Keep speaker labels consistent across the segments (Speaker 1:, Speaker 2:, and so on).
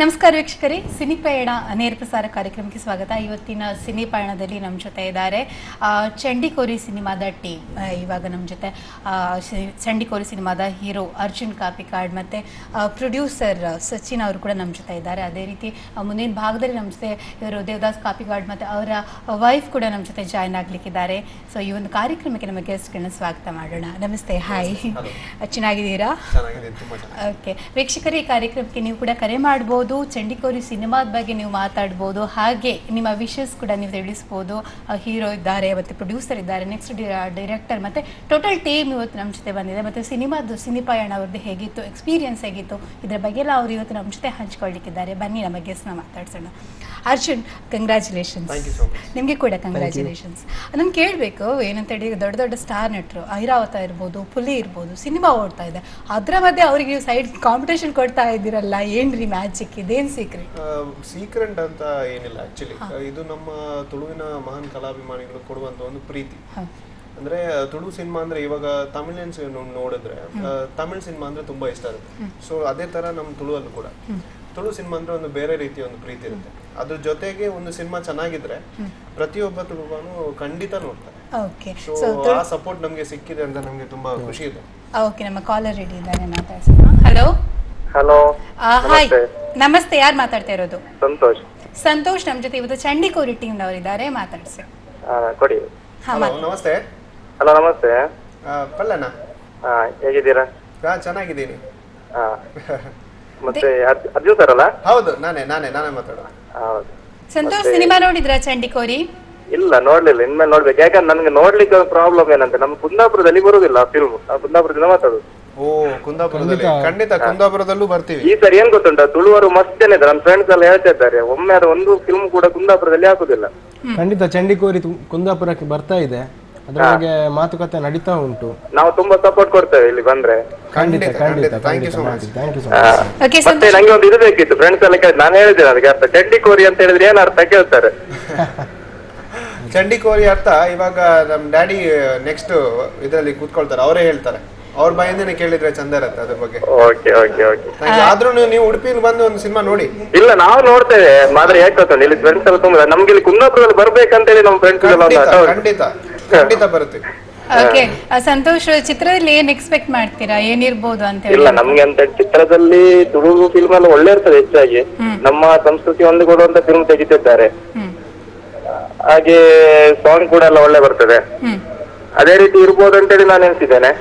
Speaker 1: ನಮಸ್ಕಾರ ವೀಕ್ಷಕರೇ, ಸಿನಿ ಪಯಣ ನೇರ ಪ್ರಸಾರ ಕಾರ್ಯಕ್ರಮಕ್ಕೆ ಸ್ವಾಗತ. ಇವತ್ತಿನ ಸಿನಿ ಪಯಣದಲ್ಲಿ ನಮ್ಮ ಜೊತೆ ಇದ್ದಾರೆ ಚಂಡಿಕೋರಿ ಸಿನಿಮಾದ ಟೀಮ್. ಇವಾಗ ನಮ್ಮ ಜೊತೆ ಚಂಡಿಕೋರಿ ಸಿನಿಮಾದ ಹೀರೋ ಅರ್ಜುನ್ ಕಾಪಿಕಾಡ್ ಮತ್ತು ಪ್ರೊಡ್ಯೂಸರ್ ಸಚಿನ್ ಅವರು ಕೂಡ ನಮ್ಮ ಜೊತೆ ಇದ್ದಾರೆ. ಅದೇ ರೀತಿ ಮುಂದಿನ ಭಾಗದಲ್ಲಿ ನಮ್ಮ ಜೊತೆ ಇವರು ದೇವದಾಸ್ ಕಾಪಿಕಾಡ್ ಮತ್ತು ಅವರ ವೈಫ್ ಕೂಡ ನಮ್ಮ ಜೊತೆ ಜಾಯ್ನ್ ಆಗಲಿಕ್ಕಿದ್ದಾರೆ. ಸೊ ಈ ಒಂದು ಕಾರ್ಯಕ್ರಮಕ್ಕೆ ನಮ್ಮ ಗೆಸ್ಟ್ಗಳನ್ನ ಸ್ವಾಗತ ಮಾಡೋಣ. ನಮಸ್ತೆ, ಹಾಯ್, ಚೆನ್ನಾಗಿದ್ದೀರಾ? ಓಕೆ ವೀಕ್ಷಕರೇ, ಈ ಕಾರ್ಯಕ್ರಮಕ್ಕೆ ನೀವು ಕೂಡ ಕರೆ ಮಾಡ್ಬೋದು. ಚಂಡಿಕೋರಿ ಸಿನಿಮಾದ ಬಗ್ಗೆ ನೀವು ಮಾತಾಡ್ಬೋದು, ಹಾಗೆ ನಿಮ್ಮ ವಿಷಸ್ ಕೂಡ ನೀವು ತಿಳಿಸ್ಬೋದು. ಹೀರೋ ಇದ್ದಾರೆ, ಮತ್ತು ಪ್ರೊಡ್ಯೂಸರ್ ಇದ್ದಾರೆ, ನೆಕ್ಸ್ಟ್ ಡೈರೆಕ್ಟರ್ ಮತ್ತು ಟೋಟಲ್ ಟೀಮ್ ಇವತ್ತು ನಮ್ಮ ಜೊತೆ ಬಂದಿದೆ. ಮತ್ತು ಸಿನಿ ಪಯಣ ಅವ್ರದ್ದು ಹೇಗಿತ್ತು, ಎಕ್ಸ್ಪೀರಿಯನ್ಸ್ ಹೇಗಿತ್ತು, ಇದರ ಬಗ್ಗೆ ಎಲ್ಲ ಅವರು ಇವತ್ತು ನಮ್ಮ ಜೊತೆ ಹಂಚ್ಕೊಳ್ಳಿಕ್ಕಿದ್ದಾರೆ. ಬನ್ನಿ ನಮ್ಮ ಗೆಸ್ಟ್ನ ಮಾತಾಡ್ಸೋಣ. ಅರ್ಜುನ್, ಕಂಗ್ರ್ಯಾಚುಲೇಷನ್ಸ್. ನಿಮಗೆ ಕೂಡ ಕಂಗ್ರ್ಯಾಚುಲೇಷನ್ಸ್. ನಾನು ಕೇಳಬೇಕು ಏನಂತ ಹೇಳಿ, ದೊಡ್ಡ ದೊಡ್ಡ ಸ್ಟಾರ್ ನಟರು ಐರಾವತ ಇರ್ಬೋದು, ಪುಲಿ ಇರ್ಬೋದು, ಸಿನಿಮಾ ಓಡ್ತಾ ಇದೆ, ಅದರ ಮಧ್ಯೆ ಅವರಿಗೆ ಸೈಡ್ ಕಾಂಪಿಟೇಷನ್ ಕೊಡ್ತಾ ಇದ್ದೀರಲ್ಲ, ಏನ್ರಿ ಮ್ಯಾಜಿಕ್? ಇದೇನು
Speaker 2: ಸೀಕ್ರೆಟ್ ಅಂತ ಏನಿಲ್ಲ. ಆಕ್ಚುಲಿ ಇದು ನಮ್ಮ ತುಳುವಿನ ಮಹಾನ್ ಕಲಾಭಿಮಾನಿಗಳು ಕೊಡುವಂತ ಒಂದು ಪ್ರೀತಿ. ಅಂದ್ರೆ ತುಳು ಸಿನಿಮಾ ಅಂದ್ರೆ ಇವಾಗ ತಮಿಳಿಯನ್ಸ್ ನೋಡಿದ್ರೆ ತಮಿಳ್ ಸಿನಿಮಾ ಅಂದ್ರೆ ತುಂಬಾ ಇಷ್ಟ ಇರುತ್ತೆ. ಸೊ ಅದೇ ತರ ನಮ್ಮ ತುಳುವಲ್ಲೂ ಕೂಡ ತುಳು ಸಿನಿಮಾ ಅಂದ್ರೆ ಒಂದು ಬೇರೆ ರೀತಿಯ ಒಂದು ಪ್ರೀತಿ ಇರುತ್ತೆ. ಅದ್ರ ಜೊತೆಗೆ ಒಂದು ಸಿನಿಮಾ ಚೆನ್ನಾಗಿದ್ರೆ ಪ್ರತಿಯೊಬ್ಬ ತುಳುವನು ಖಂಡಿತ ನೋಡ್ತಾರೆ. ಸೊ ಆ ಸಪೋರ್ಟ್ ನಮ್ಗೆ ಸಿಕ್ಕಿದೆ ಅಂತ ನಮ್ಗೆ ತುಂಬಾ ಖುಷಿ ಇದೆ.
Speaker 1: ಓಕೆ, ನಮ್ಮ ಕಾಲರ್ ರೆಡಿ ಇದ್ದಾರೆ, ಮಾತಾಡ್ಸೋಣ. ಹಲೋ.
Speaker 3: ಹಲೋ,
Speaker 1: ಹಾಯ್, ನಮಸ್ತೆ. ಯಾರು ಮಾತಾಡ್ತಾ ಇರೋದು?
Speaker 3: ಸಂತೋಷ್.
Speaker 1: ಸಂತೋಷ್ ನಮ್ಮ ಜೊತೆ ಇವತ್ತು ಚಂಡಿಕೋರಿ ಟೀಮ್ ನವರಿದ್ದಾರೆ, ಮಾತಾಡ್ಸಿ.
Speaker 3: ಕೊಡಿ.
Speaker 2: ನಮಸ್ತೆ.
Speaker 3: ಹಲೋ, ನಮಸ್ತೆ.
Speaker 2: ಪಲ್ಲಣ್ಣ,
Speaker 3: ಹೇಗಿದ್ದೀರಾ?
Speaker 2: ಚೆನ್ನಾಗಿದ್ದೀನಿ.
Speaker 3: ಮತ್ತೆ ಅರ್ಜುನ್ ಸರ್ ಅಲ್ಲ?
Speaker 2: ಹೌದು, ನಾನೇ ಮಾತಾಡೋದು.
Speaker 3: ಹೌದು.
Speaker 1: ಸಂತೋಷ್, ಸಿನಿಮಾ ನೋಡಿದ್ರಾ ಚಂಡಿಕೋರಿ?
Speaker 3: ಇಲ್ಲ, ನೋಡ್ಲಿಲ್ಲ. ಇನ್ಮೇಲೆ ನೋಡ್ಬೇಕು. ಯಾಕಂದ್ರೆ ನನ್ಗೆ ನೋಡ್ಲಿಕ್ಕೆ ಪ್ರಾಬ್ಲಮ್ ಏನಂತ, ನಮ್ಮ ಕುಂದಾಪುರದಲ್ಲಿ ಬರುದಿಲ್ಲ ಫಿಲ್ಮ್. ಕುಂದಾಪುರದಿಂದ ಮಾತಾಡುದು.
Speaker 2: ಓ, ಕುಂದಾಪುರದಲ್ಲಿ ಖಂಡಿತ ಕುಂದಾಪುರದಲ್ಲೂ ಬರ್ತೀವಿ.
Speaker 3: ಈ ಸರಿ ಏನ್ ಗೊತ್ತುಂಟ, ತುಳುವರು ಮಸ್ತ್ ಜನ ಇದ್ದಾರೆ. ನನ್ನ ಫ್ರೆಂಡ್ಸ್ ಎಲ್ಲ ಹೇಳ್ತಾ ಇದ್ದಾರೆ, ಒಮ್ಮೆ ಅದು ಒಂದು ಫಿಲ್ಮ್ ಕೂಡ ಕುಂದಾಪುರದಲ್ಲಿ ಹಾಕುದಿಲ್ಲ.
Speaker 4: ಖಂಡಿತ ಚಂಡಿಕೋರಿ ಕುಂದಾಪುರಕ್ಕೆ ಬರ್ತಾ ಇದೆ, ಅದ್ರ ಬಗ್ಗೆ ಮಾತುಕತೆ ನಡೀತಾ ಉಂಟು.
Speaker 3: ನಾವು ತುಂಬಾ ಸಪೋರ್ಟ್ ಕೊಡ್ತೇವೆ ಇಲ್ಲಿ ಬಂದ್ರೆ.
Speaker 4: ಖಂಡಿತ ಖಂಡಿತ
Speaker 2: ಥ್ಯಾಂಕ್ ಯು ಸೊ ಮಚ್.
Speaker 3: ಮತ್ತೆ ನಂಗೆ ಒಂದು ಇದು ಬೇಕಿತ್ತು, ಫ್ರೆಂಡ್ಸ್ ಎಲ್ಲ ಕೇಳಿ. ನಾನು ಹೇಳಿದ್ದೇನೆ ಅದಕ್ಕೆ ಅರ್ಥ. ಚಂಡಿಕೋರಿ ಅಂತ ಹೇಳಿದ್ರೆ ಏನ್ ಅರ್ಥ ಕೇಳ್ತಾರೆ.
Speaker 2: ಚಂಡಿಕೋರಿ ಅರ್ಥ ಇವಾಗ ನಮ್ ಡ್ಯಾಡಿ ನೆಕ್ಸ್ಟ್ ಇದರಲ್ಲಿ ಕೂತ್ಕೊಳ್ತಾರೆ, ಅವರೇ ಹೇಳ್ತಾರೆ. ಅವ್ರ ಬಾಯಿಂದನೇ ಕೇಳಿದ್ರೆ ಚಂದ ಇರತ್ತೆ ಅದ್ರ ಬಗ್ಗೆ.
Speaker 3: Okay okay okay.
Speaker 2: ಆದ್ರೂ ನೀವು ಉಡುಪಿಯಲ್ಲಿ ಬಂದು ಒಂದು ಸಿನಿಮಾ ನೋಡಿ.
Speaker 3: ಇಲ್ಲ, ನಾವು ನೋಡ್ತೇವೆ. ಮಾತ್ರ ಯಾಕೆ ಗೊತ್ತುಂಟು, ಇಲ್ಲಿ ಫ್ರೆಂಡ್ಸ್ ಎಲ್ಲ ತುಂಬಾ. ನಮ್ಗೆ ಇಲ್ಲಿ ಕುಂದಾಪುರದಲ್ಲಿ ಬರ್ಬೇಕಂತ ಹೇಳಿ ನಮ್ಮ ಫ್ರೆಂಡ್ಸ್
Speaker 2: ಖಂಡಿತ ಬರುತ್ತೆ.
Speaker 1: ಓಕೆ ಸಂತೋಷ್, ಚಿತ್ರದಲ್ಲಿ ಏನ್ ಎಕ್ಸ್ಪೆಕ್ಟ್ ಮಾಡ್ತೀರಾ, ಏನಿರ್ಬೋದು ಅಂತ ಹೇಳಿ?
Speaker 3: ಇಲ್ಲ, ನಮ್ಗೆ ಅಂತ ಚಿತ್ರದಲ್ಲಿ ತುಳು ಫಿಲ್ಮ್ ಎಲ್ಲ ಒಳ್ಳೆ ಇರ್ತದೆ. ಹೆಚ್ಚಾಗಿ ನಮ್ಮ ಸಂಸ್ಕೃತಿ ಹೊಂದಿಕೊಡುವಂತ ಫಿಲ್ಮ್ ತೆಗಿತಿದ್ದಾರೆ. ಹಾಗೆ ಸಾಂಗ್ ಕೂಡ ಎಲ್ಲ ಒಳ್ಳೆ ಬರ್ತದೆ. ಅದೇ ರೀತಿ ಇರ್ಬೋದು ಅಂತೇಳಿ ನಾನು ಎನ್ಸಿದ್ದೇನೆ.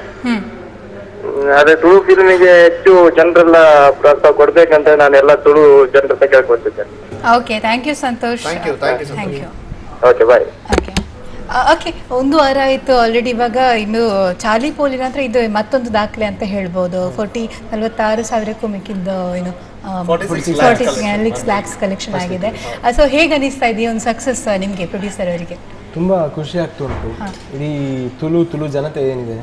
Speaker 3: ಅದೇ ತುಳು ಫಿಲ್ಮಿಗೆ ಹೆಚ್ಚು ಜನರೆಲ್ಲ ಪ್ರೋತ್ಸಾಹ ಕೊಡ್ಬೇಕಂತ ನಾನು ಎಲ್ಲ ತುಳು ಜನರ ಹತ್ರ ಕೇಳ್ಕೊಳ್ತಿದ್ದೇನೆ.
Speaker 1: Okay, thank you Santosh.
Speaker 2: Thank you.
Speaker 3: Okay, bye.
Speaker 1: Okay, 1 ವಾರ ಆಯಿತು ಆಲ್ರೆಡಿ. ಇವಾಗ ಇನ್ನು ಚಾಲಿ ಪೋಲಿನ ಹತ್ರ ಇದು ಮತ್ತೊಂದು ದಾಖಲೆ ಅಂತ ಹೇಳ್ಬೋದು. 46,000ಕ್ಕೂ ಮಿಕ್ಕಿದ್ದು ಏನು 46 lakhs ಕಲೆಕ್ಷನ್ ಆಗಿದೆ. ಸೊ ಹೇಗೆ ಅನಿಸ್ತಾ ಇದೆ ಒಂದು ಸಕ್ಸಸ್ ನಿಮಗೆ, ಪ್ರೊಡ್ಯೂಸರ್ ಅವರಿಗೆ?
Speaker 4: ತುಂಬಾ ಖುಷಿ ಆಗ್ತಾ ಉಂಟು. ಇಡೀ ತುಳು ಜನತೆ ಏನಿದೆ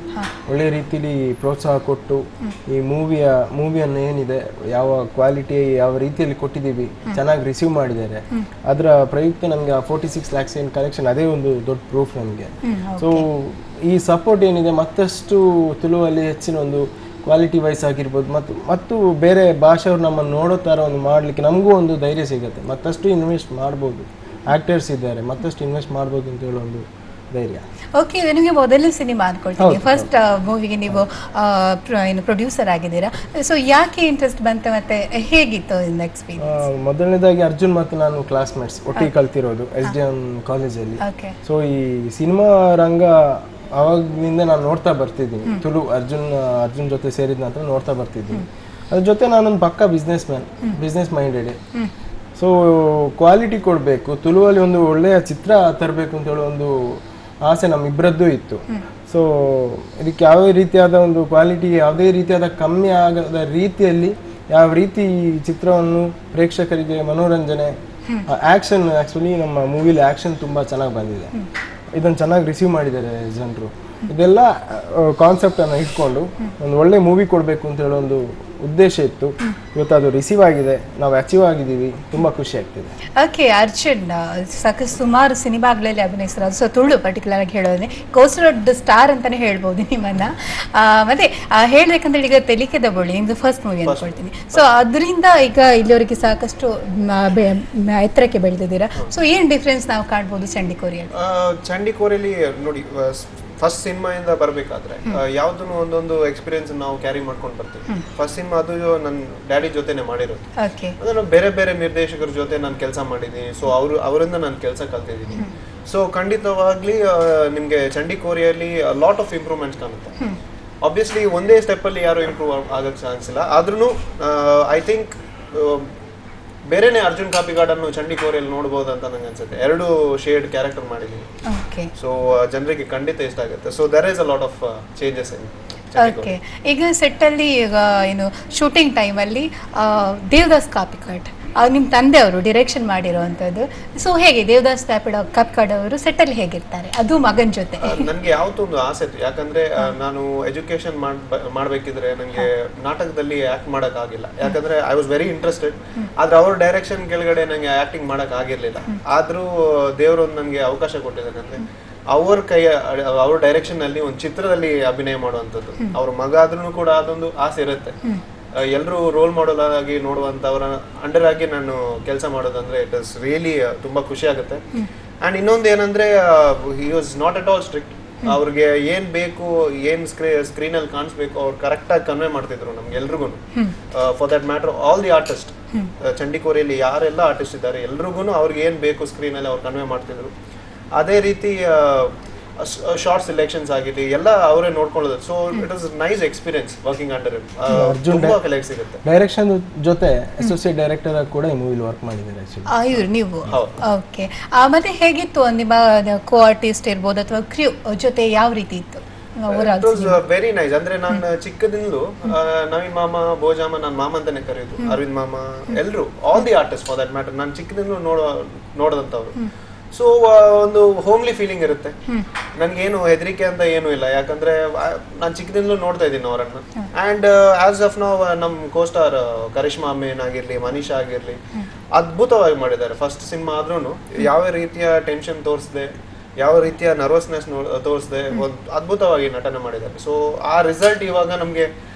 Speaker 4: ಒಳ್ಳೆ ರೀತಿಲಿ ಪ್ರೋತ್ಸಾಹ ಕೊಟ್ಟು ಈ ಮೂವಿಯನ್ನು ಏನಿದೆ ಯಾವ ಕ್ವಾಲಿಟಿ ಯಾವ ರೀತಿಯಲ್ಲಿ ಕೊಟ್ಟಿದ್ದೀವಿ, ಚೆನ್ನಾಗಿ ರಿಸೀವ್ ಮಾಡಿದ್ದಾರೆ. ಅದರ ಪ್ರಯುಕ್ತ ನಮಗೆ 46 lakhs ಏನು ಕಲೆಕ್ಷನ್, ಅದೇ ಒಂದು ದೊಡ್ಡ ಪ್ರೂಫ್ ನಮಗೆ. ಸೊ ಈ ಸಪೋರ್ಟ್ ಏನಿದೆ ಮತ್ತಷ್ಟು ತುಳುವಲ್ಲಿ ಹೆಚ್ಚಿನ ಒಂದು ಕ್ವಾಲಿಟಿ ವೈಸ್ ಆಗಿರ್ಬೋದು, ಮತ್ತು ಬೇರೆ ಭಾಷೆಯವ್ರು ನಮ್ಮನ್ನು ನೋಡೋ ಥರ ಒಂದು ಮಾಡಲಿಕ್ಕೆ ನಮಗೂ ಒಂದು ಧೈರ್ಯ ಸಿಗುತ್ತೆ. ಮತ್ತಷ್ಟು ಇನ್ವೆಸ್ಟ್ ಮಾಡ್ಬೋದು, ಆಕ್ಟರ್ಸ್ ಇದ್ದಾರೆ, ಮತ್ತಷ್ಟು ಇನ್ವೆಸ್ಟ್ ಮಾಡ್ಬೋದು ಅಂತ ಹೇಳೋ ಒಂದು ಧೈರ್ಯ.
Speaker 1: ಓಕೆ, ನಿಮಗೆ ಮೊದಲನೇ ಸಿನಿಮಾ ಅನ್ಕೊಳ್ತೀನಿ, ಫಸ್ಟ್ ಮೂವಿಗೆ ನೀವು ಏನು ಪ್ರೊಡ್ಯೂಸರ್ ಆಗಿದ್ದೀರಾ. ಸೊ ಯಾಕೆ ಇಂಟ್ರೆಸ್ಟ್ ಬಂತು ಮತ್ತೆ ಹೇಗಿತ್ತು ಇನ್ ಎಕ್ಸ್ಪೀರಿಯನ್ಸ್?
Speaker 4: ಮೊದಲನೇದಾಗಿ ಅರ್ಜುನ್ ಮತ್ತು ನಾನು ಕ್ಲಾಸ್ಮೇಟ್ಸ್, ಒಟ್ಟಿಗೆ ಕಲ್ತಿರೋದು SDM ಕಾಲೇಜಲ್ಲಿ. ಸೊ ಈ ಸಿನಿಮಾ ರಂಗ ಅವಾಗಿನಿಂದ ನಾನು ನೋಡ್ತಾ ಬರ್ತಿದ್ದೀನಿ. ತುಳು ಅರ್ಜುನ್ ಜೊತೆ ಸೇರಿದ ನಂತರ ನೋಡ್ತಾ ಬರ್ತಿದ್ದೀನಿ. ಅದ್ರ ಜೊತೆ ನಾನೊಂದು ಪಕ್ಕ ಬಿಸ್ನೆಸ್ ಮೈಂಡೆಡ್. ಸೊ ಕ್ವಾಲಿಟಿ ಕೊಡಬೇಕು, ತುಳುವಲ್ಲಿ ಒಂದು ಒಳ್ಳೆಯ ಚಿತ್ರ ತರಬೇಕು ಅಂತ ಹೇಳೋ ಒಂದು ಆಸೆ ನಮ್ಮಿಬ್ಬರದ್ದು ಇತ್ತು. ಸೊ ಇದಕ್ಕೆ ಯಾವುದೇ ರೀತಿಯಾದ ಒಂದು ಕ್ವಾಲಿಟಿ, ಯಾವುದೇ ರೀತಿಯಾದ ಕಮ್ಮಿ ಆಗದ ರೀತಿಯಲ್ಲಿ ಯಾವ ರೀತಿ ಚಿತ್ರವನ್ನು ಪ್ರೇಕ್ಷಕರಿಗೆ ಮನೋರಂಜನೆ, ಆ್ಯಕ್ಷನ್, ಆ್ಯಕ್ಚುಲಿ ನಮ್ಮ ಮೂವಿಲಿ ಆ್ಯಕ್ಷನ್ ತುಂಬ ಚೆನ್ನಾಗಿ ಬಂದಿದೆ. ಇದನ್ನು ಚೆನ್ನಾಗಿ ರಿಸೀವ್ ಮಾಡಿದ್ದಾರೆ ಜನರು. ಇದೆಲ್ಲ ಕಾನ್ಸೆಪ್ಟನ್ನು ಇಟ್ಕೊಂಡು ಒಂದು ಒಳ್ಳೆ ಮೂವಿ ಕೊಡಬೇಕು ಅಂತ ಹೇಳೋ ಒಂದು ಉದ್ದೇಶ ಇತ್ತು. ಇವತ್ತು ಅದು ರಿಸೀವ್ ಆಗಿದೆ, ನಾವು ಅಚೀವ್ ಆಗಿದ್ದೀವಿ, ತುಂಬ ಖುಷಿ ಆಗ್ತಿದೆ.
Speaker 1: ಓಕೆ, ಅರ್ಜುನ್ ಸಾಕಷ್ಟು ಸುಮಾರು ಸಿನಿಮಾಗಳಲ್ಲಿ ಅಭಿನಯಿಸಿರೋದು. ಸೊ ತುಳು ಪರ್ಟಿಕ್ಯುಲರ್ ಆಗಿ ಹೇಳೋದ್ರೆ ಕೋಸ್ಟಲ್ ಸ್ಟಾರ್ ಅಂತಾನೆ ಹೇಳ್ಬೋದು ನಿಮ್ಮನ್ನ. ಮತ್ತೆ ಹೇಳ್ಬೇಕಂದ್ರೆ ಈಗ ತೆಲಿಕೆದ ಬಳ್ಳಿ ನಿಮ್ದು ಫಸ್ಟ್ ಮೂವಿ ಅನ್ಕೊಳ್ತೀನಿ. ಸೊ ಅದರಿಂದ ಈಗ ಇಲ್ಲಿವರೆಗೆ ಸಾಕಷ್ಟು ಎತ್ತರಕ್ಕೆ ಬೆಳೆದಿದ್ದೀರಾ. ಸೊ ಏನ್ ಡಿಫ್ರೆನ್ಸ್ ನಾವು ಕಾಣ್ಬೋದು ಚಂಡಿಕೋರಿಯಲ್ಲಿ?
Speaker 2: ಚಂಡಿಕೋರಿಯಲ್ಲಿ ನೋಡಿ, ಫಸ್ಟ್ ಸಿನಿಮಾಯಿಂದ ಬರಬೇಕಾದ್ರೆ ಯಾವ್ದನ್ನು ಒಂದೊಂದು ಎಕ್ಸ್ಪೀರಿಯನ್ಸ್ ನಾವು ಕ್ಯಾರಿ ಮಾಡ್ಕೊಂಡು ಬರ್ತೀವಿ. ಫಸ್ಟ್ ಸಿನಿಮಾ ಅದು ನನ್ನ ಡ್ಯಾಡಿ ಜೊತೆನೆ ಮಾಡಿರೋದು. ಅಂದ್ರೆ ನಾನು ಬೇರೆ ಬೇರೆ ನಿರ್ದೇಶಕರ ಜೊತೆ ನಾನು ಕೆಲಸ ಮಾಡಿದ್ದೀನಿ. ಸೊ ಅವರಿಂದ ನಾನು ಕೆಲಸ ಕಲ್ತಿದ್ದೀನಿ. ಸೊ ಖಂಡಿತವಾಗ್ಲಿ ನಿಮ್ಗೆ ಚಂಡಿಕೋರಿಯಲ್ಲಿ ಲಾಟ್ ಆಫ್ ಇಂಪ್ರೂವ್ಮೆಂಟ್ಸ್ ಕಾಣುತ್ತೆ. ಆಬ್ವಿಯಸ್ಲಿ ಒಂದೇ ಸ್ಟೆಪ್ ಅಲ್ಲಿ ಯಾರು ಇಂಪ್ರೂವ್ ಆಗಕ್ಕೆ ಚಾನ್ಸ್ ಇಲ್ಲ. ಆದ್ರೂ ಐ ಥಿಂಕ್ ಬೇರೆನೆ ಅರ್ಜುನ್ ಕಾಪಿಕಾಡ್ ಅನ್ನು ಚಂಡಿಕೋರಿಯಲ್ಲಿ ನೋಡಬಹುದು ಅಂತ ನಂಗೆ ಅನ್ಸುತ್ತೆ. 2 ಶೇಡ್ ಕ್ಯಾರೆಕ್ಟರ್ ಮಾಡಿದೀನಿ. ಸೊ ಜನರಿಗೆ ಖಂಡಿತ ಇಷ್ಟ ಆಗುತ್ತೆ. So there is a lot of changes in.
Speaker 1: Okay, ಈಗ ಸೆಟ್ ಅಲ್ಲಿ ಈಗ ಏನು ಶೂಟಿಂಗ್ ಟೈಮ್ ಅಲ್ಲಿ ದೇವದಾಸ್ ಕಾಪಿಕಾಡ್ ನಿಮ್ಮ ತಂದೆ ಅವರು ಡಿರೆಕ್ಷನ್ ಮಾಡಿರುವಂತದ್ದು. ಸೊ ಹೇಗೆ ದೇವದಾಸ್ ಕಾಪಿಕಾಡ್ ಅವರು ಸೆಟ್ ಅಲ್ಲಿ ಹೇಗಿರ್ತಾರೆ, ಅದು ಮಗನ್ ಜೊತೆ?
Speaker 2: ನನ್ಗೆ ಯಾವತ್ತೊಂದು ಆಸೆ ಇತ್ತು. ಯಾಕಂದ್ರೆ ನಾನು ಎಜುಕೇಶನ್ ಮಾಡ್ಬೇಕಿದ್ರೆ ನಂಗೆ ನಾಟಕದಲ್ಲಿ ಆಕ್ಟ್ ಮಾಡಕ್ ಆಗಿಲ್ಲ. ಯಾಕಂದ್ರೆ ಐ ವಾಸ್ ವೆರಿ ಇಂಟ್ರೆಸ್ಟೆಡ್. ಆದ್ರೆ ಅವ್ರ ಡೈರೆಕ್ಷನ್ ಕೆಳಗಡೆ ನಂಗೆ ಆಕ್ಟಿಂಗ್ ಮಾಡಕ್ ಆಗಿರ್ಲಿಲ್ಲ. ಆದ್ರೂ ದೇವರು ನನ್ಗೆ ಅವಕಾಶ ಕೊಟ್ಟಿದ್ದಾರೆ. ಅಂದ್ರೆ ಅವ್ರ ಡೈರೆಕ್ಷನ್ ಅಲ್ಲಿ ಒಂದು ಚಿತ್ರದಲ್ಲಿ ಅಭಿನಯ ಮಾಡುವಂತದ್ದು. ಅವ್ರ ಮಗ ಆದ್ರೂ ಕೂಡ ಅದೊಂದು ಆಸೆ ಇರುತ್ತೆ. ಎಲ್ಲರೂ ರೋಲ್ ಮಾಡೆಲ್ ಆಗಿ ನೋಡುವಂತವರ ಅಂಡರ್ ಆಗಿ ನಾನು ಕೆಲಸ ಮಾಡೋದಂದ್ರೆ ಇಟ್ ಇಸ್ ರಿಯಲಿ ತುಂಬಾ ಖುಷಿ ಆಗುತ್ತೆ. ಅಂಡ್ ಇನ್ನೊಂದು ಏನಂದ್ರೆ he was not at all strict. ಅವ್ರಿಗೆ ಏನ್ ಬೇಕು, ಏನ್ ಸ್ಕ್ರೀನ್ ಅಲ್ಲಿ ಕಾಣಿಸ್ಬೇಕು ಅವ್ರು ಕರೆಕ್ಟ್ ಆಗಿ ಕನ್ವೆ ಮಾಡ್ತಿದ್ರು ನಮ್ಗೆ ಎಲ್ರಿಗೂ. For that matter all the artist ಚಂಡಿಕೋರಿಯಲ್ಲಿ ಯಾರೆಲ್ಲ ಆರ್ಟಿಸ್ಟ್ ಇದ್ದಾರೆ ಎಲ್ರಿಗೂ ಅವ್ರಿಗೆ ಏನ್ ಬೇಕು ಸ್ಕ್ರೀನ್ ಅಲ್ಲಿ ಅವ್ರು ಕನ್ವೆ ಮಾಡ್ತಿದ್ರು. ಅದೇ ರೀತಿ ಶಾರ್ಟ್ ಸೆಲೆಕ್ಷನ್ಸ್ ಆಗಿರಲಿ ಎಲ್ಲ ಅವರೇ ನೋಡ್ಕೊಳ್ಳೋದು. So it was nice experience working under him. ತುಂಬಾ ಕಲೆಕ್ಟ್ ಸಿಗುತ್ತೆ.
Speaker 4: ಡೈರೆಕ್ಷನ್ ಜೊತೆ ಅಸೋಸಿಯೇಟ್ ಡೈರೆಕ್ಟರ್ ಆಗಿ ಕೂಡ ಈ ಮೂವಿಲಿ ವರ್ಕ್ ಮಾಡಿದ್ದಾರೆ
Speaker 1: ಇವ್ರು ನೀವು. ಓಕೆ, ಮತ್ತೆ ಹೇಗಿತ್ತು ನಿಮ್ಮ ಕೋ ಆರ್ಟಿಸ್ಟ್ ಇರ್ಬೋದು ಅಥವಾ ಕ್ರ್ಯೂ ಜೊತೆ ಯಾವ ರೀತಿ ಇತ್ತು?
Speaker 2: Very nice. ಅಂದ್ರೆ ನಾನು ಚಿಕ್ಕದಿಂದಲೂ ನವೀನ್ ಮಾಮ, ಬೋಜಾಮ, ನನ್ನ ಮಾಮ ಅಂತಾನೆ ಕರೆಯೋದು, ಅರವಿಂದ್ ಮಾಮ, ಎಲ್ರು all the artist for that matter ನಾನು ಚಿಕ್ಕದಿಂದಲೂ ನೋಡದಂತವ್ರು. ಸೊ ಒಂದು ಹೋಮ್ಲಿ ಫೀಲಿಂಗ್ ಇರುತ್ತೆ. ನನ್ಗೇನು ಹೆದರಿಕೆ ಅಂತ ಏನು ಇಲ್ಲ. ಯಾಕಂದ್ರೆ ನಾನು ಚಿಕ್ಕದಿಂದಲೂ ನೋಡ್ತಾ ಇದ್ದೀನಿ ಅವರನ್ನ. ಅಂಡ್ ಆಸ್ ಆಫ್ ನಾವು ನಮ್ ಕೋಸ್ಟಾರ್ ಕರಿಷ್ಮಾ ಅಮ್ಮೇನ್ ಆಗಿರ್ಲಿ, ಮನೀಷಾ ಆಗಿರ್ಲಿ ಅದ್ಭುತವಾಗಿ ಮಾಡಿದ್ದಾರೆ. ಫಸ್ಟ್ ಸಿನಿಮಾ ಆದ್ರೂ ಯಾವ ರೀತಿಯ ಟೆನ್ಷನ್ ತೋರಿಸದೆ, ಯಾವ ರೀತಿಯ ನರ್ವಸ್ನೆಸ್ ತೋರಿಸದೆ ಒಂದು ಅದ್ಭುತವಾಗಿ ನಟನೆ ಮಾಡಿದ್ದಾರೆ. ಸೊ ಆ ರಿಸಲ್ಟ್ ಇವಾಗ ನಮ್ಗೆ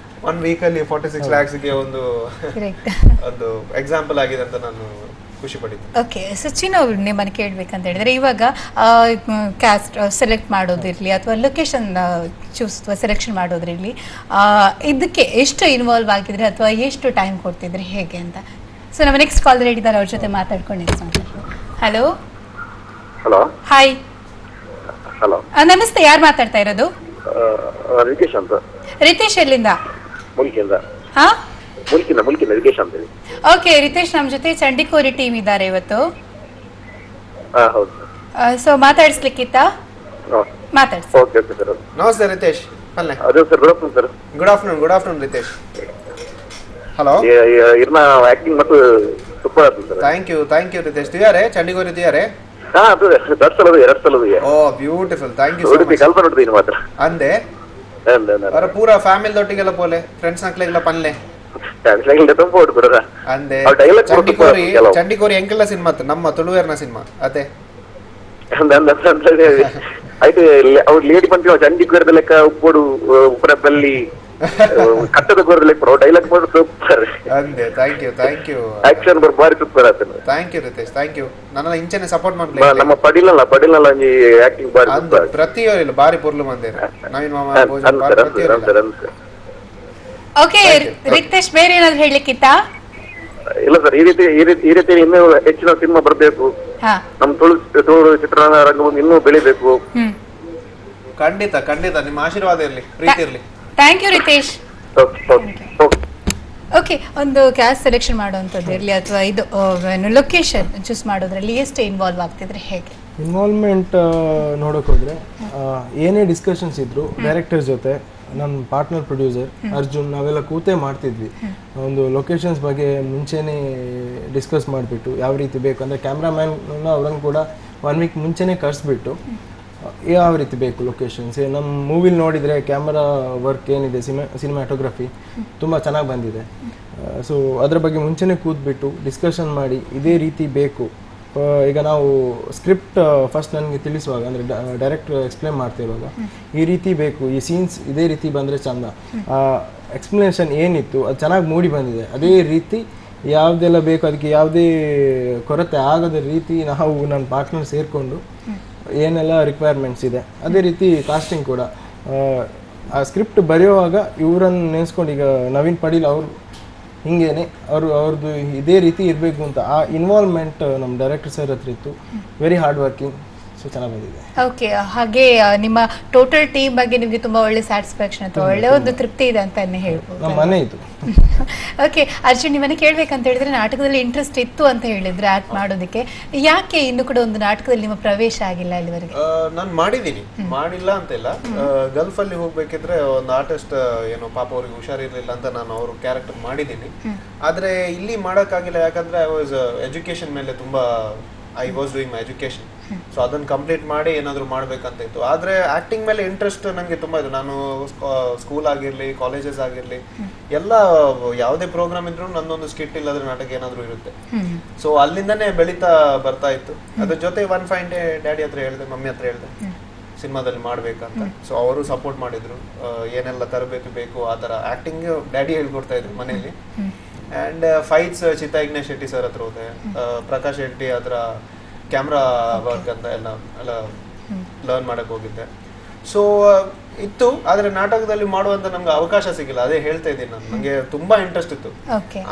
Speaker 2: 1 ವೀಕಲ್ಲಿ 46 lakhsಗೆ ಒಂದು ಎಕ್ಸಾಂಪಲ್ ಆಗಿದೆ ಅಂತ ನಾನು ಖುಷಿ ಪಡಿತೀನಿ.
Speaker 1: ಓಕೆ, ಸಚಿನ್ ಅವ್ರು ನಿಮ್ಮನ್ನು ಕೇಳಬೇಕಂತ ಹೇಳಿದ್ರೆ ಇವಾಗ ಕ್ಯಾಸ್ಟ್ ಸೆಲೆಕ್ಟ್ ಮಾಡೋದಿರಲಿ ಅಥವಾ ಲೊಕೇಶನ್ ಚೂಸ್ ಸೆಲೆಕ್ಷನ್ ಮಾಡೋದ್ರಲ್ಲಿ ಇದಕ್ಕೆ ಎಷ್ಟು ಇನ್ವಾಲ್ವ್ ಆಗಿದ್ರೆ ಅಥವಾ ಎಷ್ಟು ಟೈಮ್ ಕೊಡ್ತಿದ್ರಿ ಹೇಗೆ ಅಂತ? ಸೊ ನಮ್ಮ ನೆಕ್ಸ್ಟ್ ಕಾಲ್ ರೇಡಿದ್ದಾರೆ, ಅವ್ರ ಜೊತೆ ಮಾತಾಡ್ಕೊಂಡು. ಹಲೋ.
Speaker 3: Hello,
Speaker 1: hi.
Speaker 3: ಹಲೋ,
Speaker 1: ನಮಸ್ತೆ, ಯಾರು ಮಾತಾಡ್ತಾ ಇರೋದು?
Speaker 3: ರಿತೇಶ್ ಅಂತ.
Speaker 1: ರಿತೇಶ್ ಎಲ್ಲಿಂದ?
Speaker 3: ಮುಲ್ಕಿಂದ.
Speaker 1: ಹಾ,
Speaker 3: ಮುಲ್ಕಿಂದ ರಿತೇಶ್ ಅಂತ.
Speaker 1: ಓಕೆ, ರಿತೇಶ್ ನಮ್ಮ ಜೊತೆ ಚಂಡಿಕೋರಿ ಟೀಮ್ ಇದ್ದಾರೆ ಇವತ್ತು.
Speaker 3: ಹೌದು.
Speaker 1: ಸೊ ಮಾತಾಡಿಸ್ಲಿಕ್ಕಿತ್ತಾ? ಮಾತಾಡ್ಸಿ.
Speaker 3: Okay okay sir.
Speaker 2: ನಮಸ್ತೆ ರಿತೇಶ್.
Speaker 3: ಅದೇ sir, good afternoon sir.
Speaker 2: Good afternoon Ritesh. Hello.
Speaker 3: ಇರ್ನ ಆಕ್ಟಿಂಗ್ ಮತ್ತು ಸೂಪರ್ ಆಯ್ತು ಸರ್.
Speaker 2: Thank you Ritesh. ತಿಯಾರೆ ಚಂಡಿಗೋರಿ ತಿಯಾರೆ?
Speaker 3: ಹಾ, ಅದು 2 ಸಲ.
Speaker 2: Oh beautiful, thank you so much.
Speaker 3: ಕಲ್ಪ ನೋಡಿದೀನಿ ಮಾತ್ರ
Speaker 2: ಅಂದೆ ಅವರ ಪೂರ ಫ್ಯಾಮಿಲಿ ಒಟ್ಟಿಗೆಲ್ಲ ಪೋಲೆ ಫ್ರೆಂಡ್ಸ್ ನಕ್ಲೆಲ್ಲ ಪನ್ಲೆ ಅಂದೆ. ಚಂಡಿಕೋರಿ ಎಂಕೆಲ್ಲ ಸಿನಿಮಾ ನಮ್ಮ ತುಳುವೇರ್ನ ಸಿನಿಮಾ ಅದೇ
Speaker 3: అయితే ಅವ್ರು ಲೇಡಿ ಬಂತೀವಿ ಚಂಡಿಕೋರದ ಲೆಕ್ಕ ಉಪ್ಪೋಡು ಉಪ್ಪರ ಬಲ್ಲಿ ಕಟ್ಟದ ಗೋರದ ಲೆಕ್ಕ ಡೈಲಾಗ್ ಮಾಡಿ ಸೂಪರ್
Speaker 2: ಅಂದೆ. ಥ್ಯಾಂಕ್ ಯು
Speaker 3: ಆಕ್ಷನ್ ಬಾರಿ ಸೂಪರ್ ಆತನ.
Speaker 2: Thank you Ritesh, thank you. ನನ್ನ ಇಂಚನೆ ಸಪೋರ್ಟ್ ಮಾಡ್ಲಿ.
Speaker 3: ನಮ್ಮ ಪಡಿಲಲ್ಲ ಒಂಜಿ ಆಕ್ಟಿಂಗ್ ಬಾರಿ ಸೂಪರ್.
Speaker 2: ಪ್ರತಿಯೊರಿಲ್ಲ ಬಾರಿ ಪೊರ್ಲು ಮಂದೇರ ನವೀನ್ ಮಾಮ ಭೋಜನ ಬಾರಿ ಪ್ರತಿಯೊರಿಲ್ಲ.
Speaker 1: ಓಕೆ ರಿತೇಶ್, ಬೇರೆ ಏನಾದ್ರು ಹೇಳಲಿಕ್ಕಿತ್ತಾ?
Speaker 3: ಇಲ್ಲ ಸರ್, ಈ ರೀತಿ ಇನ್ನೂ ಹೆಚ್ಚಿನ ಸಿನಿಮಾ ಬರಬೇಕು. ನಮ್ಮ ತುಳು ಚಿತ್ರರಂಗ ಇನ್ನೂ ಬೆಳಿಬೇಕು.
Speaker 2: ಖಂಡಿತ ನಿಮ್ಮ ಆಶೀರ್ವಾದ ಇರಲಿ, ಪ್ರೀತಿ ಇರಲಿ.
Speaker 1: Thank you Ritesh. ಓಕೆ, ಒಂದು ಕ್ಯಾಸ್ಟ್ ಸೆಲೆಕ್ಷನ್ ಮಾಡುವಂಥದ್ದು ಇರಲಿ ಅಥವಾ ಇದು ಲೊಕೇಶನ್ ಚೂಸ್ ಮಾಡೋದ್ರಲ್ಲಿ ಎಷ್ಟು ಇನ್ವಾಲ್ವ್ ಆಗ್ತಿದ್ರೆ ಹೇಗೆ?
Speaker 4: ಇನ್ವಾಲ್ವ್ಮೆಂಟ್ ನೋಡೋಕೆ ಹೋದರೆ ಏನೇ ಡಿಸ್ಕಷನ್ಸ್ ಇದ್ರು ಡೈರೆಕ್ಟರ್ ಜೊತೆ, ನಮ್ಮ ಪಾರ್ಟ್ನರ್ ಪ್ರೊಡ್ಯೂಸರ್ ಅರ್ಜುನ್, ನಾವೆಲ್ಲ ಕೂತೇ ಮಾಡ್ತಿದ್ವಿ. ಒಂದು ಲೊಕೇಶನ್ಸ್ ಬಗ್ಗೆ ಮುಂಚೆನೇ ಡಿಸ್ಕಸ್ ಮಾಡಿಬಿಟ್ಟು ಯಾವ ರೀತಿ ಬೇಕು ಅಂದರೆ ಕ್ಯಾಮ್ರಾಮ್ಯಾನ್ ಅವ್ರಂಗೆ ಕೂಡ 1 ವೀಕ್ ಮುಂಚೆನೇ ಕರೆಸ್ಬಿಟ್ಟು ಯಾವ ರೀತಿ ಬೇಕು ಲೊಕೇಶನ್ಸ್. ನಮ್ಮ ಮೂವಿಲಿ ನೋಡಿದರೆ ಕ್ಯಾಮ್ರಾ ವರ್ಕ್ ಏನಿದೆ, ಸಿನಿಮ್ಯಾಟೋಗ್ರಫಿ ತುಂಬ ಚೆನ್ನಾಗಿ ಬಂದಿದೆ. ಸೊ ಅದರ ಬಗ್ಗೆ ಮುಂಚೆನೇ ಕೂತ್ಬಿಟ್ಟು ಡಿಸ್ಕಷನ್ ಮಾಡಿ ಇದೇ ರೀತಿ ಬೇಕು. ಈಗ ನಾವು ಸ್ಕ್ರಿಪ್ಟ್ ಫಸ್ಟ್ ನನಗೆ ತಿಳಿಸುವಾಗ, ಅಂದರೆ ಡೈರೆಕ್ಟ್ರ್ ಎಕ್ಸ್ಪ್ಲೇನ್ ಮಾಡ್ತಿರುವಾಗ ಈ ರೀತಿ ಬೇಕು, ಈ ಸೀನ್ಸ್ ಇದೇ ರೀತಿ ಬಂದರೆ ಚಂದ, ಎಕ್ಸ್ಪ್ಲನೇಷನ್ ಏನಿತ್ತು ಅದು ಚೆನ್ನಾಗಿ ಮೂಡಿ ಬಂದಿದೆ. ಅದೇ ರೀತಿ ಯಾವುದೆಲ್ಲ ಬೇಕು, ಅದಕ್ಕೆ ಯಾವುದೇ ಕೊರತೆ ಆಗದ ರೀತಿ ನಾವು ನನ್ನ ಪಾರ್ಟ್ನರ್ ಸೇರಿಕೊಂಡು ಏನೆಲ್ಲ ರಿಕ್ವೈರ್ಮೆಂಟ್ಸ್ ಇದೆ ಅದೇ ರೀತಿ ಕಾಸ್ಟಿಂಗ್ ಕೂಡ. ಆ ಸ್ಕ್ರಿಪ್ಟ್ ಬರೆಯುವಾಗ ಇವರನ್ನು ನೆನೆಸ್ಕೊಂಡು, ಈಗ ನವೀನ್ ಪಡೀಲ್ ಅವರು ಹಿಂಗೇನೆ ಅವ್ರದ್ದು ಇದೇ ರೀತಿ ಇರಬೇಕು ಅಂತ ಆ ಇನ್ವಾಲ್ವ್ಮೆಂಟ್ ನಮ್ಮ ಡೈರೆಕ್ಟರ್ ಸರ್ ಹತ್ರ ಇತ್ತು. Very hard working. ಸೊ ಚೆನ್ನಾಗಿ ಬಂದಿದೆ.
Speaker 1: ಓಕೆ, ಹಾಗೆ ನಿಮ್ಮ ಟೋಟಲ್ ಟೀಮ್ ಬಗ್ಗೆ ನಿಮಗೆ ತುಂಬಾ ಒಳ್ಳೆ ಸ್ಯಾಟಿಸ್ಫ್ಯಾಕ್ಷನ್ ಅಥವಾ ಒಳ್ಳೆ ಒಂದು ತೃಪ್ತಿ ಇದೆ ಅಂತ ಹೇಳ್ಬೋದು.
Speaker 4: ನಮ್ಮ ಮನೆ ಇದು.
Speaker 1: ಓಕೆ ಅರ್ಜುನ್, ನಿಮ್ಮನ್ನ ಕೇಳ್ಬೇಕಂತ ಹೇಳಿದ್ರೆ ನಾಟಕದಲ್ಲಿ ಇಂಟ್ರೆಸ್ಟ್ ಇತ್ತು ಅಂತ ಹೇಳಿದ್ರೆ ಆಕ್ಟ್ ಮಾಡೋದಕ್ಕೆ, ಯಾಕೆ ಇನ್ನು ಕೂಡ ಒಂದು ನಾಟಕದಲ್ಲಿ ನಿಮ್ಮ ಪ್ರವೇಶ ಆಗಿಲ್ಲ ಇಲ್ಲಿವರೆಗೆ?
Speaker 2: ನಾನು ಮಾಡಿದ್ದೀನಿ, ಮಾಡಿಲ್ಲ ಅಂತಿಲ್ಲ. ಗಲ್ಫ್ ಅಲ್ಲಿ ಹೋಗ್ಬೇಕಿದ್ರೆ ಒಂದು ಆರ್ಟಿಸ್ಟ್ ಏನೋ ಪಾಪ ಅವ್ರಿಗೆ ಹುಷಾರಿರ್ಲಿಲ್ಲ ಅಂತ ನಾನು ಅವ್ರ ಕ್ಯಾರೆಕ್ಟರ್ ಮಾಡಿದ್ದೀನಿ. ಆದ್ರೆ ಇಲ್ಲಿ ಮಾಡೋಕ್ಕಾಗಿಲ್ಲ, ಯಾಕಂದ್ರೆ ಐ ವಾಸ್ ಎಜುಕೇಶನ್ ಮೇಲೆ ತುಂಬಾ I was doing my education. So ಅದನ್ನು ಕಂಪ್ಲೀಟ್ ಮಾಡಿ ಏನಾದರೂ ಮಾಡ್ಬೇಕಂತ ಇತ್ತು. ಆದರೆ ಆ್ಯಕ್ಟಿಂಗ್ ಮೇಲೆ ಇಂಟ್ರೆಸ್ಟ್ ನನಗೆ ತುಂಬ ಇದೆ. ನಾನು ಸ್ಕೂಲ್ ಆಗಿರಲಿ, ಕಾಲೇಜಸ್ ಆಗಿರಲಿ, ಎಲ್ಲ ಯಾವುದೇ ಪ್ರೋಗ್ರಾಮ್ ಇದ್ರೂ ನನ್ನೊಂದು ಸ್ಕಿಟ್ ಇಲ್ಲದ್ರೆ ನಾಟಕ ಏನಾದರೂ ಇರುತ್ತೆ. ಸೊ ಅಲ್ಲಿಂದನೇ ಬೆಳೀತಾ ಬರ್ತಾ ಇತ್ತು. ಅದ್ರ ಜೊತೆ ಒನ್ ಫೈನ್ ಡೇ ಡ್ಯಾಡಿ ಹತ್ರ ಹೇಳಿದೆ, ಮಮ್ಮಿ ಹತ್ರ ಹೇಳಿದೆ ಸಿನಿಮಾದಲ್ಲಿ ಮಾಡ್ಬೇಕಂತ. ಸೊ ಅವರು ಸಪೋರ್ಟ್ ಮಾಡಿದ್ರು. ಏನೆಲ್ಲ ತರಬೇಕು ಬೇಕು ಆ ಥರ ಆ್ಯಕ್ಟಿಂಗ್ ಡ್ಯಾಡಿ ಹೇಳ್ಕೊಡ್ತಾ ಇದ್ರು ಮನೇಲಿ. ಆ್ಯಂಡ್ ಫೈಟ್ಸ್ ಚಿತ್ತಾಯಿಗ್ನೇ ಶೆಟ್ಟಿ ಸರ್ ಹತ್ರ ಹೋದೆ, ಪ್ರಕಾಶ್ ಶೆಟ್ಟಿ ಹತ್ರ ಕ್ಯಾಮ್ರಾ ವರ್ಕ್ ಅಂತ ಎಲ್ಲ ಲರ್ನ್ ಮಾಡಕ್ ಹೋಗಿದ್ದೆ. ಸೊ ಇತ್ತು, ಆದ್ರೆ ನಾಟಕದಲ್ಲಿ ಮಾಡುವಂತ ನಮ್ಗೆ ಅವಕಾಶ ಸಿಗಿಲ್ಲ. ಅದೇ ಹೇಳ್ತಾ ಇದ್ದೀನಿ ನಾನು, ನಂಗೆ ತುಂಬಾ ಇಂಟ್ರೆಸ್ಟ್ ಇತ್ತು.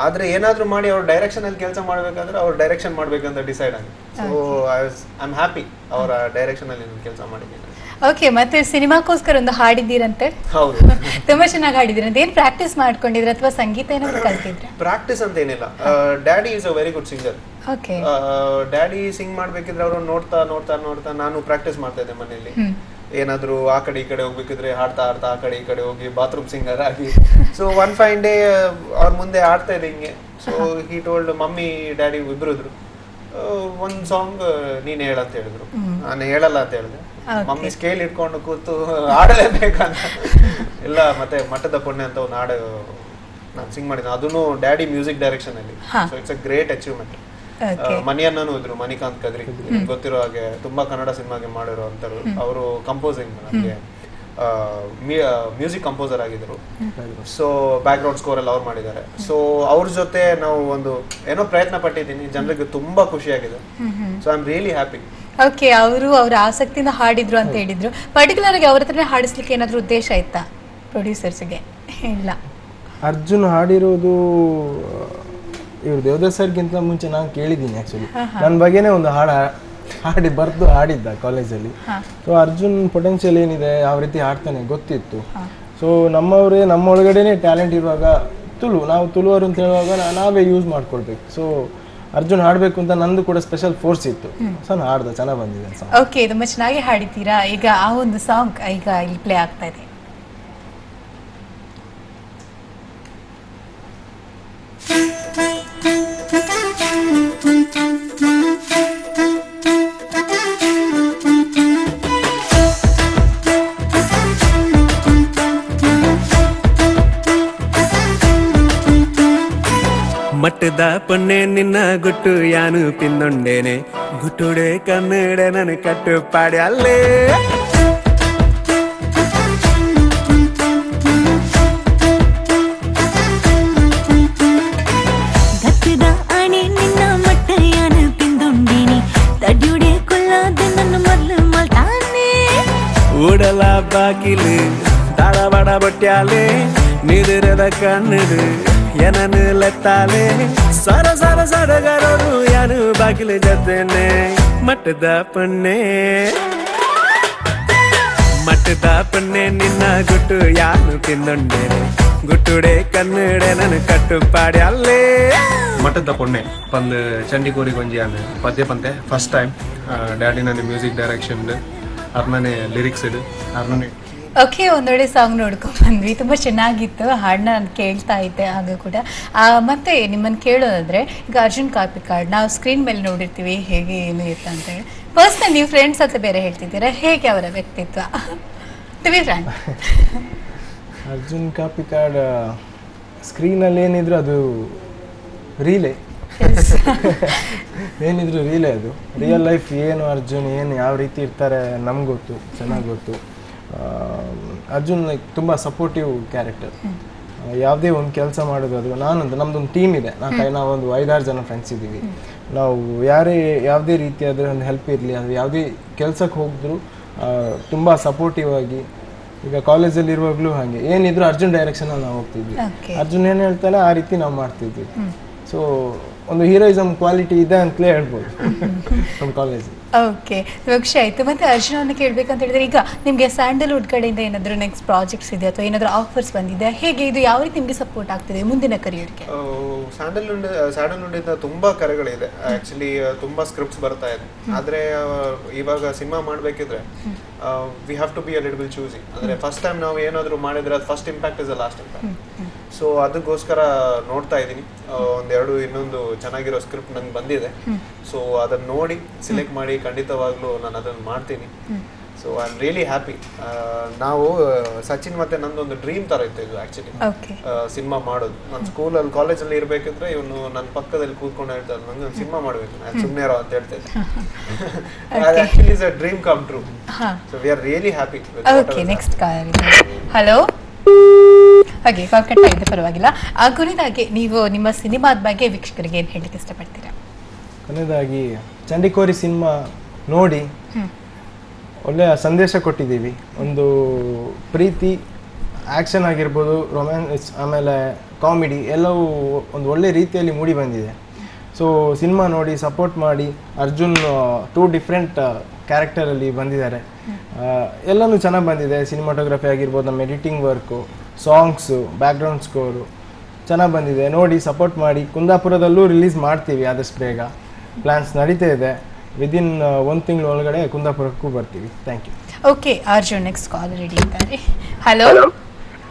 Speaker 2: ಆದ್ರೆ ಏನಾದ್ರೂ ಮಾಡಿ ಅವ್ರ ಡೈರೆಕ್ಷನ್ ಅಲ್ಲಿ ಕೆಲಸ ಮಾಡ್ಬೇಕಂದ್ರೆ ಅವ್ರ ಡೈರೆಕ್ಷನ್ ಮಾಡ್ಬೇಕಂತ ಡಿಸೈಡ್ ಆಗಿ. ಸೊ ಐ ಆಮ್ ಹ್ಯಾಪಿ ಅವರ ಡೈರೆಕ್ಷನ್ ಅಲ್ಲಿ ಕೆಲಸ ಮಾಡಿದ್ದೀನಿ.
Speaker 1: ಓಕೆ, ಮತ್ತೆ ಸಿನಿಮಾಕ್ಕೋಸ್ಕರ ಒಂದು ಹಾಡಿದ್ದೀರಂತೆ?
Speaker 2: ಹೌದು,
Speaker 1: ತುಂಬಾ ಚೆನ್ನಾಗಿ ಹಾಡಿದ್ದೀರಂತೆ. ಏನ್ ಪ್ರಾಕ್ಟೀಸ್ ಮಾಡ್ಕೊಂಡಿದ್ರೆ ಅಥವಾ ಸಂಗೀತ ಏನಾದ್ರು ಕಲ್ತಿದ್ರೆ?
Speaker 2: ಪ್ರಾಕ್ಟೀಸ್ ಅಂತ ಏನಿಲ್ಲ. Daddy is a very good singer.
Speaker 1: Okay,
Speaker 2: daddy sing ಮಾಡ್ಬೇಕಿದ್ರೆ ಅವರು ನೋಡ್ತಾ ನೋಡ್ತಾ ನೋಡ್ತಾ ನಾನು ಪ್ರಾಕ್ಟೀಸ್ ಮಾಡ್ತಾ ಇದ್ದೆ ಮನೆಯಲ್ಲಿ. ಏನಾದ್ರು ಆ ಕಡೆ ಈ ಕಡೆ ಹೋಗ್ಬೇಕಿದ್ರೆ ಹಾಡ್ತಾ ಹಾಡ್ತಾ ಆ ಕಡೆ ಈ ಕಡೆ ಹೋಗಿ ಬಾತ್ರೂಮ್ ಸಿಂಗರ್ ಆಗಿ. ಸೊ ಒನ್ ಫೈನ್ ಡೇ ಅವ್ರ ಮುಂದೆ ಆಡ್ತಾ ಇದೆ ಹಿಂಗೆ. So he told, mummy daddy ಇಬ್ರು ಇದ್ರು, ಒಂದ್ ಸಾಂಗ್ ನೀನ್ ಹೇಳಂತ ಹೇಳಿದ್ರು. ನಾನು ಹೇಳಲ್ಲ ಅಂತ ಹೇಳಿದೆ. ಮಮ್ಮಿ ಸ್ಕೇಲ್ ಇಟ್ಕೊಂಡು ಕೂತು ಆಡಲೇಬೇಕಂತ ಇಲ್ಲ. ಮತ್ತೆ ಮಠದ ಪುಣ್ಯ ಅಂತ ಒಂದು ಹಾಡು ನಾನು ಸಿಂಗ್ ಮಾಡಿದ್ದೆ, ಅದನ್ನು ಡ್ಯಾಡಿ ಮ್ಯೂಸಿಕ್ ಡೈರೆಕ್ಷನ್ ಅಲ್ಲಿ. So it's a great achievement. ಮಣಿಯನ್ನೂ ಇದ್ರು, ಮಣಿಕಾಂತ್ ಕದ್ರಿ, ಗೊತ್ತಿರೋ ಹಾಗೆ ತುಂಬಾ ಕನ್ನಡ ಸಿನಿಮಾಗೆ ಮಾಡಿರೋ ಅಂತರು. ಅವರು ಕಂಪೋಸಿಂಗ್ ನಮಗೆ ಮ್ಯೂಸಿಕ್ ಕಂಪೋಸರ್ ಆಗಿದ್ರು. ಸೊ ಬ್ಯಾಕ್ ಗ್ರೌಂಡ್ ಸ್ಕೋರ್ ಎಲ್ಲ ಅವ್ರು ಮಾಡಿದ್ದಾರೆ. ಸೊ ಅವ್ರ ಜೊತೆ ನಾವು ಒಂದು ಏನೋ ಪ್ರಯತ್ನ ಪಟ್ಟಿದ್ದೀನಿ, ಜನರಿಗೆ ತುಂಬಾ ಖುಷಿಯಾಗಿದೆ. So I am really happy.
Speaker 1: Okay, ಅವರು ಅವ್ರ ಆಸಕ್ತಿಯಿಂದ ಹಾಡಿದ್ರು ಅಂತ ಹೇಳಿದ್ರು. ಪರ್ಟಿಕ್ಯುಲರ್ ಆಗಿ ಅವ್ರ ಹತ್ರ ಹಾಡಿಸ್ಲಿಕ್ಕೆ ಏನಾದ್ರು ಉದ್ದೇಶ ಆಯ್ತಾ ಪ್ರೊಡ್ಯೂಸರ್ಸ್ಗೆ? ಇಲ್ಲ,
Speaker 4: ಅರ್ಜುನ್ ಹಾಡಿರೋದು ಇವ್ರು ದೇವದಾಸ್ ಸರ್ಗಿಂತ ಮುಂಚೆ ನಾನು ಕೇಳಿದ್ದೀನಿ. ಆ್ಯಕ್ಚುಲಿ ನನ್ನ ಬಗ್ಗೆನೇ ಒಂದು ಹಾಡಿ ಬರೆದು ಹಾಡಿದ್ದ ಕಾಲೇಜಲ್ಲಿ. ಸೊ ಅರ್ಜುನ್ ಪೊಟೆನ್ಷಿಯಲ್ ಏನಿದೆ, ಯಾವ ರೀತಿ ಹಾಡ್ತಾನೆ ಗೊತ್ತಿತ್ತು. ಸೊ ನಮ್ಮೊಳಗಡೆನೆ ಟ್ಯಾಲೆಂಟ್ ಇರುವಾಗ ನಾವು ತುಳುವರು ಅಂತ ಹೇಳುವಾಗ ನಾವೇ ಯೂಸ್ ಮಾಡ್ಕೊಳ್ಬೇಕು. ಸೊ ಅರ್ಜುನ್ ಹಾಡಬೇಕು ಅಂತ ನಂದು ಕೂಡ ಸ್ಪೆಷಲ್ ಫೋರ್ಸ್ ಇತ್ತು. ಸೊ ನಾನು ಹಾಡ್ದೆ, ಚೆನ್ನಾಗಿ ಬಂದಿದೆ.
Speaker 1: ಓಕೆ, ತುಂಬಾ ಚೆನ್ನಾಗಿ ಹಾಡಿದ್ದೀರಾ. ಈಗ ಆ ಒಂದು ಸಾಂಗ್ ಈಗ ಇಲ್ಲಿ ಪ್ಲೇ ಆಗ್ತಾ ಇದೆ.
Speaker 5: ಮಟ್ಟದ ಪೊನ್ನೆ ನಿನ್ನ ಗುಟ್ಟು ಯಾನು ಪಿನ್ನೊಂಡೇನೆ, ಗುಟ್ಟುಡೆ ಕನ್ನಡ ನನ್ ಕಟ್ಟು ಪಾಡಿ ಅಲ್ಲೇ.
Speaker 6: ಗತ್ತದ ಆಣೆ ನಿನ್ನ ಮಟ್ಟ ಯಾನು ಪಿಂದೊಂಡೇನೆ, ತಡ್ಯುಡೆ ಕೊಲ್ಲಾದ ನನ್ನ ಮೊದಲು ಮಲ್ತಾನೆ.
Speaker 5: ಊಡಲ ಬಾಕಿಲು ತಾಳಬಡ ಬೊಟ್ಯಾಲೆ, ನಿದಿರದ ಕಣ್ಣದು ಏನನು ಲೆತ್ತಾಲೆ. ಸರ ಸರ ಸಡಗರರು ಯಾನು ಬಾಗಿಲು ಜೊತೆನೆ. ಮಟ್ಟದ ಪೊನ್ನೆ ನಿನ್ನ ಗುಟ್ಟು ಯಾನು ಪಿನ್ನೊಂಡೇನೆ, ಗುಟ್ಟುಡೆ ಕನ್ನಡ ನನ್ ಕಟ್ಟು ಪಾಡಿ ಅಲ್ಲೇ.
Speaker 2: ಮಠದ ಪೊಣ್ಣೆ ಪಂದು ಚಂಡಿಕೋರಿ ಗೊಂಜಿಯಾನ ಪದ್ಯ ಪಂತೆ ಫಸ್ಟ್ ಟೈಮ್ ಡ್ಯಾಡಿ ನನ್ನ ಮ್ಯೂಸಿಕ್ ಡೈರೆಕ್ಷನ್ ಅರ್ನನೆ ಲಿರಿಕ್ಸ್ ಇಡು ಅರ್ನನೆ
Speaker 1: ಓಕೆ, ಒಂದೊಳ್ಳೆ ಸಾಂಗ್ ನೋಡ್ಕೊಂಡ್ ಬಂದ್ವಿ, ತುಂಬಾ ಚೆನ್ನಾಗಿತ್ತು. ಹಾಡನ್ನ ನಾನು ಕೇಳ್ತಾ ಇದ್ದೆ ಆಗ ಕೂಡ. ಮತ್ತೆ ನಿಮ್ಮನ್ನು ಕೇಳೋದಾದ್ರೆ, ಈಗ ಅರ್ಜುನ್ ಕಾಪಿಕಾಡ್ ನಾವು ಸ್ಕ್ರೀನ್ ಮೇಲೆ ನೋಡಿರ್ತೀವಿ ಹೇಗೆ ಏನು ಇತ್ತು ಅಂತ ಹೇಳಿ. ಪರ್ಸನಲ್ ನೀವು ಫ್ರೆಂಡ್ಸ್ ಹತ್ರ ಬೇರೆ ಹೇಳ್ತಿದ್ದೀರಾ, ಹೇಗೆ ಅವರ ವ್ಯಕ್ತಿತ್ವ? To be frank,
Speaker 4: Arjun Kapikad ಸ್ಕ್ರೀನಲ್ಲಿ ಏನಿದ್ರು ಅದು ರೀಲೇ, ಏನಿದ್ರು ರೀಲೇ. ಅದು ರಿಯಲ್ ಲೈಫ್ ಏನು ಅರ್ಜುನ್ ಏನು ಯಾವ ರೀತಿ ಇರ್ತಾರೆ ನಮ್ಗೆ ಗೊತ್ತು, ಚೆನ್ನಾಗಿ ಗೊತ್ತು. ಅರ್ಜುನ್ ಲೈಕ್ ತುಂಬ ಸಪೋರ್ಟಿವ್ ಕ್ಯಾರೆಕ್ಟರ್. ಯಾವುದೇ ಒಂದು ಕೆಲಸ ಮಾಡೋದಾದ್ರು ನಮ್ಮದೊಂದು ಟೀಮ್ ಇದೆ, ನಾವೊಂದು 5-6 ಜನ ಫ್ರೆಂಡ್ಸ್ ಇದ್ದೀವಿ. ನಾವು ಯಾವುದೇ ರೀತಿಯಾದ ಒಂದು ಹೆಲ್ಪ್ ಇರಲಿ, ಅದು ಯಾವುದೇ ಕೆಲಸಕ್ಕೆ ಹೋಗಿದ್ರು ತುಂಬ ಸಪೋರ್ಟಿವ್ ಆಗಿ. ಈಗ ಕಾಲೇಜಲ್ಲಿ ಇರುವಾಗಲೂ ಹಾಗೆ ಏನಿದ್ರು ಅರ್ಜುನ್ ಡೈರೆಕ್ಷನಲ್ಲಿ ನಾವು ಹೋಗ್ತಿದ್ವಿ. ಅರ್ಜುನ್ ಏನು ಹೇಳ್ತಾನೆ ಆ ರೀತಿ ನಾವು ಮಾಡ್ತಿದ್ವಿ. ಸೊ ಒಂದು ಹೀರೋಯಿಸಮ್ ಕ್ವಾಲಿಟಿ ಇದೆ ಅಂತಲೇ ಹೇಳ್ಬೋದು ನಮ್ಮ ಕಾಲೇಜ್.
Speaker 1: ಓಕೆ, ಖುಷಿ ಆಯಿತು. ಮತ್ತು ಅರ್ಜುನನ್ನು ಕೇಳಬೇಕಂತ ಹೇಳಿದ್ರೆ, ಈಗ ನಿಮಗೆ ಸ್ಯಾಂಡಲ್ವುಡ್ ಕಡೆಯಿಂದ ಏನಾದರೂ ನೆಕ್ಸ್ಟ್ ಪ್ರಾಜೆಕ್ಟ್ಸ್ ಇದೆ ಅಥವಾ ಏನಾದರೂ ಆಫರ್ಸ್ ಬಂದಿದೆ, ಹೇಗೆ ಇದು ಯಾವ ರೀತಿ ನಿಮಗೆ ಸಪೋರ್ಟ್ ಆಗ್ತಿದೆ ಮುಂದಿನ ಕರಿಯರ್ಗೆ?
Speaker 2: ಸ್ಯಾಂಡಲ್ವುಡ್ ತುಂಬಾ ಕರೆಗಳಿದೆ ಆಕ್ಚುಲಿ, ತುಂಬಾ ಸ್ಕ್ರಿಪ್ಟ್ಸ್ ಬರ್ತಾ ಇದೆ. ಆದ್ರೆ ಇವಾಗ ಸಿನಿಮಾ ಮಾಡಬೇಕಿದ್ರೆ we have to be a little bit choosy. ಅಂದ್ರೆ ಫಸ್ಟ್ ಟೈಮ್ ನಾವು ಏನಾದರೂ ಮಾಡಿದ್ರೆ ಅದು first impact is the last impact. So ಅದಕ್ಕೋಸ್ಕರ ನೋಡ್ತಾ ಇದ್ದೀನಿ. ಇನ್ನೊಂದು ಚೆನ್ನಾಗಿರೋ ಸ್ಕ್ರಿಪ್ಟ್ ನಂಗೆ ಬಂದಿದೆ. ಸೊ ಅದನ್ನ ನೋಡಿ ಸೆಲೆಕ್ಟ್ ಮಾಡಿ ಖಂಡಿತವಾಗ್ಲೂ ನಾನು ಅದನ್ನ ಮಾಡ್ತೀನಿ. So I am really happy. ನಾವು ಸಚಿನ್ ಮತ್ತೆ ನಂದೊಂದು ಡ್ರೀಮ್ ತರ ಇತ್ತು ಇದು ಆಕ್ಚುಲಿ, ಸಿನಿಮಾ ಮಾಡೋದು. ನಾನು ಸ್ಕೂಲಲ್ಲಿ ಕಾಲೇಜಲ್ಲಿ ಇರ್ಬೇಕಿದ್ರೆ ಇವನು ನನ್ನ ಪಕ್ಕದಲ್ಲಿ ಕೂತ್ಕೊಂಡು ಹೇಳ್ತಾರೆ ನಂಗೆ ಒಂದು ಸಿನಿಮಾ ಮಾಡ್ಬೇಕು, ನಾನು ಸುಮ್ಮನೆ ಇರೋ ಅಂತ ಹೇಳ್ತಿದ್ದೆ. Actually is a dream come true. So we are really happy.
Speaker 1: Okay, next call. Hello, ಹಾಗೆ ಕಾಲ್ ಕಟ್ ಆಗಿದೆ, ಪರವಾಗಿಲ್ಲ. ಕೊನೆಯದಾಗಿ ನೀವು ನಿಮ್ಮ ಸಿನಿಮಾದ ಬಗ್ಗೆ ವೀಕ್ಷಕರಿಗೆ ಏನು ಹೇಳಲಿಕ್ಕೆ ಇಷ್ಟಪಡ್ತೀರಾ?
Speaker 4: ಕೊನೆಯದಾಗಿ ಚಂಡಿಕೋರಿ ಸಿನಿಮಾ ನೋಡಿ ಒಳ್ಳೆಯ ಸಂದೇಶ ಕೊಟ್ಟಿದ್ದೀವಿ. ಒಂದು ಪ್ರೀತಿ, ಆ್ಯಕ್ಷನ್ ಆಗಿರ್ಬೋದು, ರೊಮ್ಯಾನ್ಸ್, ಆಮೇಲೆ ಕಾಮಿಡಿ ಎಲ್ಲವೂ ಒಂದು ಒಳ್ಳೆ ರೀತಿಯಲ್ಲಿ ಮೂಡಿ ಬಂದಿದೆ. ಸೊ ಸಿನಿಮಾ ನೋಡಿ ಸಪೋರ್ಟ್ ಮಾಡಿ. ಅರ್ಜುನ್ 2 ಡಿಫ್ರೆಂಟ್ ಕ್ಯಾರೆಕ್ಟರಲ್ಲಿ ಬಂದಿದ್ದಾರೆ. ಎಲ್ಲನೂ ಚೆನ್ನಾಗಿ ಬಂದಿದೆ. ಸಿನಿಮಾಟೋಗ್ರಫಿ ಆಗಿರ್ಬೋದು, ನಮ್ಮ editing work, songs, background score ಚೆನ್ನಾಗಿ ಬಂದಿದೆ. ನೋಡಿ ಸಪೋರ್ಟ್ ಮಾಡಿ. ಕುಂದಾಪುರದಲ್ಲೂ ರಿಲೀಸ್ ಮಾಡ್ತೀವಿ ಆದಷ್ಟು ಬೇಗ. ಪ್ಲ್ಯಾನ್ಸ್ ನಡೀತಾ ಇದೆ. ವಿದಿನ್ 1 ತಿಂಗಳ ಒಳಗಡೆ ಕುಂದಾಪುರಕ್ಕೂ ಬರ್ತೀವಿ. Thank you.
Speaker 1: Okay, Arjun next call ready ಇದ್ದಾರೆ. ಹಲೋ,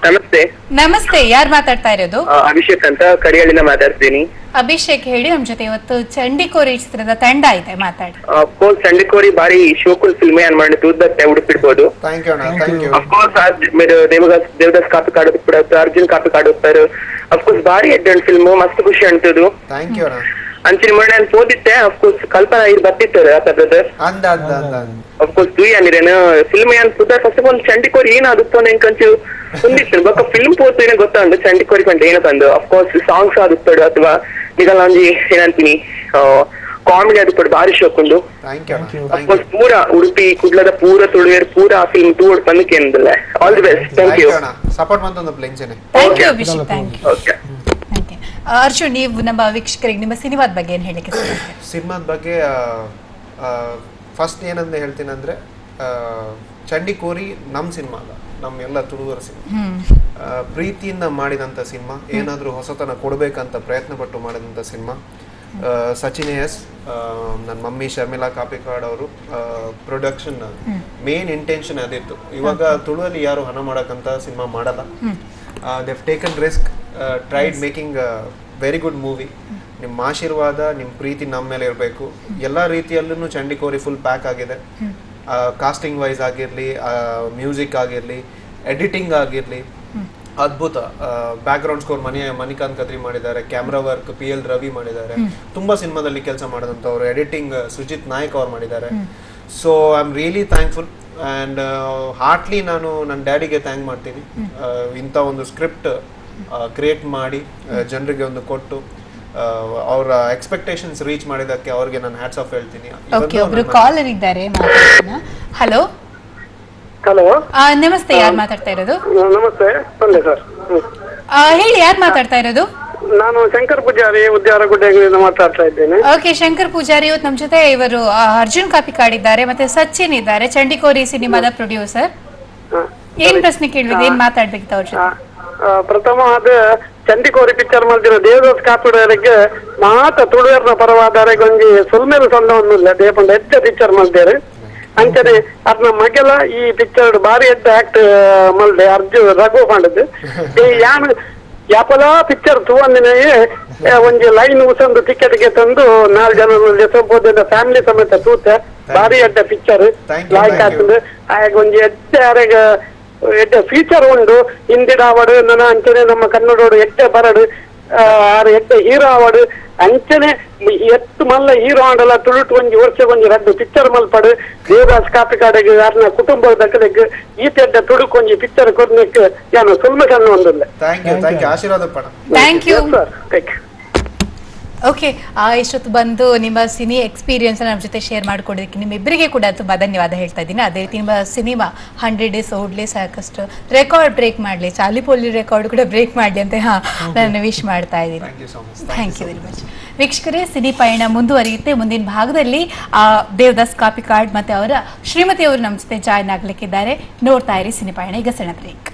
Speaker 3: ನಮಸ್ತೆ.
Speaker 1: ನಮಸ್ತೆ, ಯಾರು ಮಾತಾಡ್ತಾ ಇರೋದು?
Speaker 3: ಅಭಿಷೇಕ್ ಅಂತ ಕರಿಯಳಿಂದ ಮಾತಾಡ್ತೀನಿ.
Speaker 1: ಅಭಿಷೇಕ್ ಹೇಳಿ, ನಮ್ಮ ಜೊತೆ ಇವತ್ತು ಚಂಡಿಕೋರಿ ಚಿತ್ರದ ತಂಡ ಇದೆ, ಮಾತಾಡಿ.
Speaker 3: ಅಫ್ಕೋರ್ಸ್ ಚಂಡಿಕೋರಿ ಬಾರಿ ಶೋಕುಲ್ ಫಿಲ್ಮ್ ಮಾಡಿ ದೂರದತ್ತೆ ಉಡುಪಿಡ್ಬೋದು. ಅಫ್ಕೋರ್ಸ್ ದೇವದಾಸ್ ಕಾಪಿ ಕಾಡು ಬಿಡತ್ತೆ, ಅರ್ಜುನ್ ಕಾಪಿ ಕಾಡುತ್ತಾರೆ. ಅಫ್ಕೋರ್ಸ್ ಬಾರಿ ಎಡ್ಡಂಡ್ ಫಿಲ್ಮ್, ಮಸ್ತ್ ಖುಷಿ ಅನ್ಸೋದು. ಅಂಚಿನ ಮಾಡಿ ನಾನು ಓದಿತ್ತೆ. ಅಫ್ಕೋರ್ಸ್ ಕಲ್ಪನಾ ಇದು ಬರ್ತಿತ್ತು ಬ್ರದರ್. ಅಫ್ಕೋರ್ಸ್ ತೂಯನಿರೇನು ಫಿಲ್ಮ್ ಏನ್ ಸುಧಾರ್. ಫಸ್ಟ್ ಆಫ್ ಆಲ್ ಚಂಡಿಕೋರಿ ಏನಾಗುತ್ತೋ ನಂಗೆ ಒಂದಿತ್ತು ಬೊಕ್ಕ ಫಿಲ್ಮ್ ಪೋತು ಗೊತ್ತುಂಡು ಚಂಡಿಕೋರಿ ಕಂಡು ಏನೋ ತಂದು. ಅಫ್ಕೋರ್ಸ್ ಸಾಂಗ್ಸ್ ಆಗುತ್ತಾಡು ಅಥವಾ ನಿಗಲಂಜಿ ಏನಂತೀನಿ ಕಾಮಿಡಿ ಆಗುತ್ತಾಡು ಬಾರಿ ಶೋಕುಂಡು. ಅಫ್ಕೋರ್ಸ್ ಪೂರ ಉಡುಪಿ ಕುಡ್ಲದ ಪೂರ ತುಳುವೇರು ಪೂರ ಆ ಫಿಲ್ಮ್ ತೂಡ್ ಬಂದಕ್ಕೆ ಏನಿಲ್ಲ. All the best. Thank you.
Speaker 2: Support ಮಾಡ್ತಂದ ಪ್ಲೇನ್ಸೇನೆ.
Speaker 1: Thank you Abhishek, thank you. Okay, Arjun, ನೀವು ನಮ್ಮ ವೀಕ್ಷಕರಿಗೆ ನಿಮ್ಮ ಸಿನಿಮಾದ ಬಗ್ಗೆ ಏನು ಹೇಳಲಿಕ್ಕೆ ಇಷ್ಟಪಡ್ತೀರಾ?
Speaker 2: ಸಿನಿಮಾದ ಬಗ್ಗೆ ಫಸ್ಟ್ ಏನಂತ ಹೇಳ್ತೀನಿ ಅಂದರೆ, ಚಂಡಿಕೋರಿ ನಮ್ಮ ಸಿನಿಮಾ ಅಲ್ಲ, ನಮ್ಮೆಲ್ಲ ತುಳುವರ ಸಿನಿಮಾ. ಪ್ರೀತಿಯಿಂದ ಮಾಡಿದಂಥ ಸಿನಿಮಾ, ಏನಾದರೂ ಹೊಸತನ ಕೊಡಬೇಕಂತ ಪ್ರಯತ್ನ ಪಟ್ಟು ಮಾಡಿದಂಥ ಸಿನಿಮಾ. ಸಚಿನ್ ಎಸ್, ನನ್ನ ಮಮ್ಮಿ ಶರ್ಮಿಳಾ ಕಾಪಿಕಾಡ್ ಅವರು ಪ್ರೊಡಕ್ಷನ್ ಮೇನ್ ಇಂಟೆನ್ಷನ್ ಅದಿತ್ತು. ಇವಾಗ ತುಳುವಲ್ಲಿ ಯಾರು ಹಣ ಮಾಡೋಕ್ಕಂತ ಸಿನಿಮಾ ಮಾಡಲ್ಲ. They have taken risk, tried making very good movie. ನಿಮ್ಮ ಆಶೀರ್ವಾದ, ನಿಮ್ಮ ಪ್ರೀತಿ ನಮ್ಮ ಮೇಲೆ ಇರಬೇಕು. ಎಲ್ಲ ರೀತಿಯಲ್ಲೂ ಚಂಡಿಕೋರಿ ಫುಲ್ ಪ್ಯಾಕ್ ಆಗಿದೆ. ಕಾಸ್ಟಿಂಗ್ ವೈಸ್ ಆಗಿರಲಿ, ಮ್ಯೂಸಿಕ್ ಆಗಿರಲಿ, ಎಡಿಟಿಂಗ್ ಆಗಿರಲಿ, ಅದ್ಭುತ. ಬ್ಯಾಕ್ಗ್ರೌಂಡ್ ಸ್ಕೋರ್ ಮಣಿಕಾಂತ್ ಕದ್ರಿ ಮಾಡಿದ್ದಾರೆ. ಕ್ಯಾಮ್ರಾ ವರ್ಕ್ PL ರವಿ ಮಾಡಿದ್ದಾರೆ. ತುಂಬಾ ಸಿನಿಮಾದಲ್ಲಿ ಕೆಲಸ ಮಾಡಿದಂಥವ್ರು. ಎಡಿಟಿಂಗ್ ಸುಜಿತ್ ನಾಯಕ್ ಅವ್ರು ಮಾಡಿದ್ದಾರೆ. So I am really thankful and heartily ನಾನು ನನ್ನ ಡ್ಯಾಡಿಗೆ ಥ್ಯಾಂಕ್ ಮಾಡ್ತೀನಿ. ಇಂಥ ಒಂದು ಸ್ಕ್ರಿಪ್ಟ್ ಕ್ರಿಯೇಟ್ ಮಾಡಿ ಜನರಿಗೆ ಒಂದು ಕೊಟ್ಟು ಅವರ ಎಕ್ಸ್ಪೆಕ್ಟೇಷನ್ಸ್ ರೀಚ್ ಮಾಡಿದಕ್ಕೆ ಅವ್ರಿಗೆ ನಾನು ಹ್ಯಾಟ್ಸ್ ಆಫ್ ಹೇಳ್ತೀನಿ.
Speaker 1: ಓಕೆ, ಒಬ್ರು ಕಾಲರ್ ಇದ್ದಾರೆ, ಮಾತಾಡ್ತೀನಿ. ಹಲೋ,
Speaker 7: ಹಲೋ,
Speaker 1: ನಮಸ್ತೆ, ಯಾರು ಮಾತಾಡ್ತಾ ಇರೋದು?
Speaker 7: ನಮಸ್ತೆ, ಸರ್.
Speaker 1: ಹೇಳಿ, ಯಾರು ಮಾತಾಡ್ತಾ ಇರೋದು?
Speaker 7: ನಾನು ಶಂಕರ್ ಪೂಜಾರಿ, ಉದ್ಯಾನಗುಡ್ಡೆಯಿಂದ ಮಾತಾಡ್ತಾ ಇದ್ದೇನೆ.
Speaker 1: ಓಕೆ, ಶಂಕರ್ ಪೂಜಾರಿ, ಇವತ್ತು ನಮ್ಮ ಜೊತೆ ಇವರು ಅರ್ಜುನ್ ಕಾಪಿಕಾಡ್ ಇದ್ದಾರೆ, ಮತ್ತೆ ಸಚಿನ್ ಇದ್ದಾರೆ, ಚಂಡಿಕೋರಿ ಸಿನಿಮಾದ ಪ್ರೊಡ್ಯೂಸರ್. ಏನ್ ಪ್ರಶ್ನೆ ಕೇಳಬೇಕು, ಏನ್ ಮಾತಾಡ್ಬೇಕಿತ್ತು ಅವ್ರ ಜೊತೆ?
Speaker 7: ಪ್ರಥಮ ಅದು ಚಂಡಿಕೋರಿ ಪಿಕ್ಚರ್ ಮಲ್ದಿರೋ ದೇವದಾಸ್ ಕಾಪಿಡರಿಗೆ ಮಾತ ತುಳುವರ್ನ ಪರವಾದರೆ ಗೊಂಜಿ ಸುಲ್ಮೇಲು ಸಂದವನ್ನಿಲ್ಲ ದೇಪಂಡ ಹೆಚ್ಚ ಪಿಕ್ಚರ್ ಮಲ್ದೇರು. ಅಂಚನೆ ಅದ್ನ ಮಗೆಲ ಈ ಪಿಕ್ಚರ್ ಬಾರಿ ಎಡ್ಡ ಆಕ್ಟ್ ಮಲ್ದೆ ಅರ್ಜುನ್ ರಘು ಮಾಡಿದ್ದು ಯಾನ್ ಯಾಪಲ ಪಿಕ್ಚರ್ ತೂವಂದಿನೇ ಒಂಜಿ ಲೈನ್ ಉಸಂದು ಟಿಕೆಟ್ ಗೆ ತಂದು 4 ಜನ ಸಂಬೋಧದ ಫ್ಯಾಮಿಲಿ ಸಮೇತ ತೂತೆ ಬಾರಿ ಎಡ್ಡ ಪಿಕ್ಚರ್ ಲಾಯ್ಕ್ ಆಗ್ತದೆ ಆಗ ಒಂಜಿ ಎಡ್ಡ ಫೀಚರ್ ಉಂಡು ಹಿಂದಿಡ ಆವಡು ನನ್ನ ಅಂಚನೆ ನಮ್ಮ ಕನ್ನಡೋಡು ಎಡ್ಡ ಬರಡು ಎಡ್ಡ ಹೀರೋ ಆವಡು ಅಂಚನೆ ಎತ್ತು ಮಲ್ಲ ಹೀರೋ ಆಡಲ್ಲ ತುಳುಟು ಒಂಜಿ ವರ್ಷ ರಡ್ಡು ಪಿಕ್ಚರ್ ಮಲ್ಪಡು ದೇವದಾಸ್ ಕಾಪಿಕಾಡೆಗೆ ಯಾರನ್ನ ಕುಟುಂಬದ ದಕ್ಕಲೆಗ್ ಈತೆಡ್ಡ ತುಡುಕು ಒಂಜಿ ಪಿಕ್ಚರ್ ಕೊಡ್ಲಿಕ್ ಯಾನು ಸುಲ್ಮ ಕಣ್ಣು ಒಂದಿಲ್ಲ.
Speaker 2: ಥ್ಯಾಂಕ್ ಯು ಆಶೀರ್ವಾದ ಪಡ.
Speaker 1: Thank you
Speaker 7: sir. Thank you.
Speaker 1: Okay, ಇಷ್ಟೊತ್ತು ಬಂದು ನಿಮ್ಮ ಸಿನಿ ಎಕ್ಸ್ಪೀರಿಯನ್ಸ್ ನಮ್ಮ ಜೊತೆ ಶೇರ್ ಮಾಡ್ಕೊಡೋದಕ್ಕೆ ನಿಮ್ಮಿಬ್ಬರಿಗೆ ಕೂಡ ತುಂಬ ಧನ್ಯವಾದ ಹೇಳ್ತಾ ಇದ್ದೀನಿ. ಅದೇ ರೀತಿ ನಿಮ್ಮ ಸಿನಿಮಾ 100 ಡೇಸ್ ಓಡ್ಲಿ ಸಾಕಷ್ಟು ರೆಕಾರ್ಡ್ ಬ್ರೇಕ್ ಮಾಡಲಿ, ಚಾಲಿಪೋಲಿ ರೆಕಾರ್ಡ್ ಕೂಡ ಬ್ರೇಕ್ ಮಾಡಲಿ ಅಂತ ನಾನು ವಿಶ್ ಮಾಡ್ತಾ ಇದ್ದೀನಿ. Thank you very much. ವೀಕ್ಷಕರೇ, ಸಿನಿ ಪಯಣ ಮುಂದುವರಿಯುತ್ತೆ. ಮುಂದಿನ ಭಾಗದಲ್ಲಿ ದೇವದಾಸ್ ಕಾಪಿಕಾಡ್ ಮತ್ತು ಅವರ ಶ್ರೀಮತಿ ಅವರು ನಮ್ಮ ಜೊತೆ ಜಾಯ್ನ್ ಆಗ್ಲಿಕ್ಕಿದ್ದಾರೆ. ನೋಡ್ತಾ ಇರಿ ಸಿನಿ ಪಯಣ. ಈಗ ಸಣ್ಣ ಬ್ರೇಕ್.